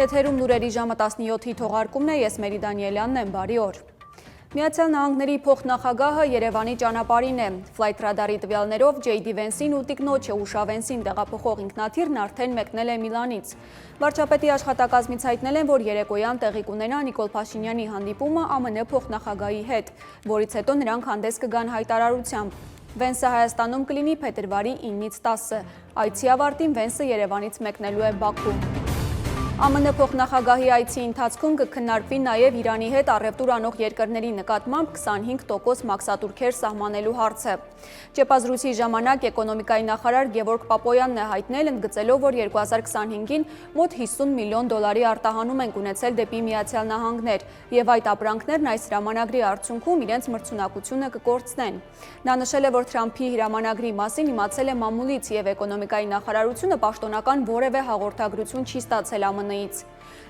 Եթերում լուրերի ժամը 17-ի թողարկումն է, ես Մերի Դանիելյանն եմ, բարի օր։ Միացյալ Նահանգների փոխնախագահը Երևանի ճանապարհին է։ Flight Radar-ի տվյալներով J.D. Vance-ին ու տիկնոջը Ուշա Vance-ին տեղափոխող ինքնաթիռն արդեն մեկնել է Միլանից։ Վարչապետի աշխատակազմից հայտնել են, որ երեկոյան տեղի կունենա Նիկոլ Փաշինյանի հանդիպումը ԱՄՆ փոխնախագահի հետ, որից հետո նրանք հանդես կգան հայտարարությամբ։ Վենսը Հայաստանում կլինի փետրվարի 9-ից 10-ը։ Այցի ավարտին Վենսը Երևանից մեկնելու է Բաքու։ ԱՄՆ փոխնախագահի այցի ընթացքում կքննարկվի նաև Իրանի հետ առևտուր անող երկրների նկատմամբ 25% մաքսատուրքեր սահմանելու հարցը։ Ճեպազրույցի ժամանակ էկոնոմիկայի նախարար Գևորգ Պապոյանն է հայտնել, ընդգծելով, որ 2025-ին մոտ $50 միլիոն արտահանում են ունեցել դեպի Միացյալ Նահանգներ, եւ այդ ապրանքներն այս հրամանագրի արդյունքում իրենց մրցունակությունը կկորցնեն։ Նա նշել է, որ Թրամփի հրամանագրի մասին իմացել է մամուլից եւ էկոնոմիկայի նախարարությունը պաշտոնական որևէ հաղորդագրություն չի ստացել ԱՄՆ-ից։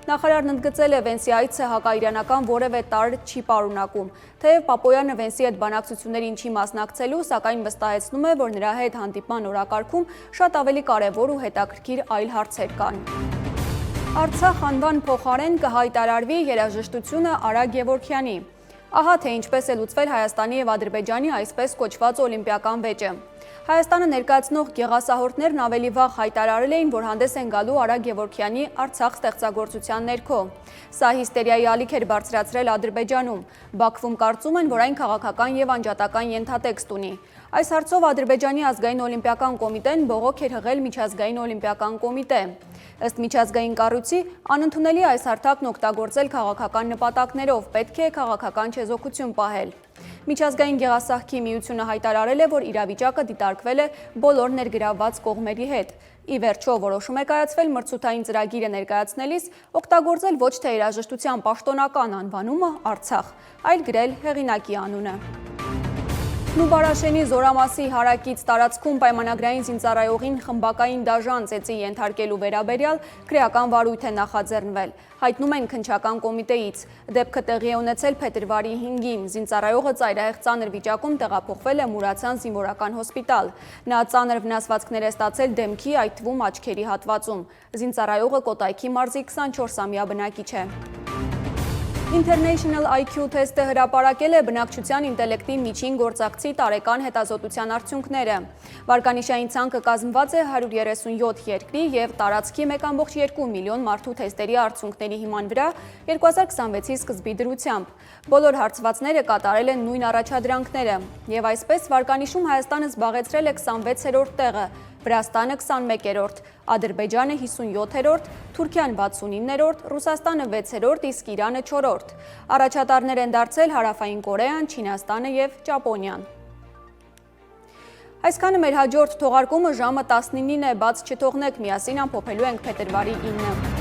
Նախարարն ընդգծել է, Վենսի այցը հակաիրանական որևէ տարր չի պարունակում, թեև Պապոյանը Վենսի հետ բանակցություններին չի մասնակցելու, սակայն վստահեցնում է, որ նրա հետ հանդիպման օրակարգում շատ ավելի կարևոր ու հետաքրքիր այլ հարցեր կան։ Արցախ անվան փոխարեն կհայտարարվի երաժշտությունը Արա Գևորգյանի։ Ահա թե ինչպես է լուծվել Հայաստանի եւ Ադրբեջանի այսպես կոչված օլիմպիական վեճը։ Հայաստանը ներկայացնող գեղասահորդներն ավելի վաղ հայտարարել էին, որ հանդես են գալու Արա Գևորգյանի Արցախ ստեղծագործության ներքո։ Սա հիստերիայի ալիք էր բարձրացրել Ադրբեջանում։ Բաքվում կարծում են, որ այն քաղաքական եւ անջատական ենթատեքստ ունի։ Այս հարցով Ադրբեջանի ազգային օլիմպիական կոմիտեն բողոք էր հղել միջազգային օլիմպիական կոմիտե։ Ըստ միջազգային կառույցի, անընդունելի այս հարթակն օգտագործել քաղաքական նպատակներով, պետք է քաղաքական չեզոքություն պահել։ Միջազգային գեղասահքի միությունը հայտարարել է, որ իրավիճակը դիտարկվել է բոլոր ներգրավված կողմերի հետ։ Ի վերջո որոշում է կայացվել մրցութային ծրագիրը ներկայացնելիս օգտագործել ոչ թե երաժշտության պաշտոնական անվանումը Արցախ, այլ գրել հեղինակի անունը։ Նուբարաշենի Զորամասի հարակից տարածքում պայմանագրային զինծառայողին խմբակային դաժան ծեծի ենթարկելու վերաբերյալ քրեական վարույթ է նախաձեռնվել, հայտնում են քննչական կոմիտեից։ Դեպքը տեղի է ունեցել փետրվարի 5-ին, զինծառայողը ծայրահեղ ծանր վիճակում տեղափոխվել է Մուրացյան զինվորական հոսպիտալ։ Նա ծանր վնասվածքներ է ստացել դեմքի, այդ թվում աչքերի հատվածում։ Զինծառայողը Կոտայքի մարզի 24-ամյա բնակիչ է։ International IQ թեստը հրապարակել է բնակչության ինտելեկտի միջին գործակցի տարեկան հետազոտության արդյունքները։ Վարկանիշային ցանկը կազմված է 137 երկրի եւ տարածքի 1.2 միլիոն մարդու թեստերի արդյունքների հիման վրա 2026-ի սկզբի դրությամբ։ Բոլոր հարցվածները կատարել են նույն առաջադրանքները, եւ այսպես վարկանիշում Հայաստանը զբաղեցրել է 26-րդ տեղը, Վրաստանը 21-րդ, Ադրբեջանը 57-րդ, Թուրքիան 69-րդ, Ռուսաստանը 6-րդ, իսկ Իրանը 4-րդ։ Առաջատարներ են դարձել Հարավային Կորեան, Չինաստանը եւ Ճապոնիան։ Այսքանը մեր հաջորդ թողարկումը ժամը 19-ին է, բաց չթողնեք, միասին ամփոփելու ենք փետրվարի 9-ը։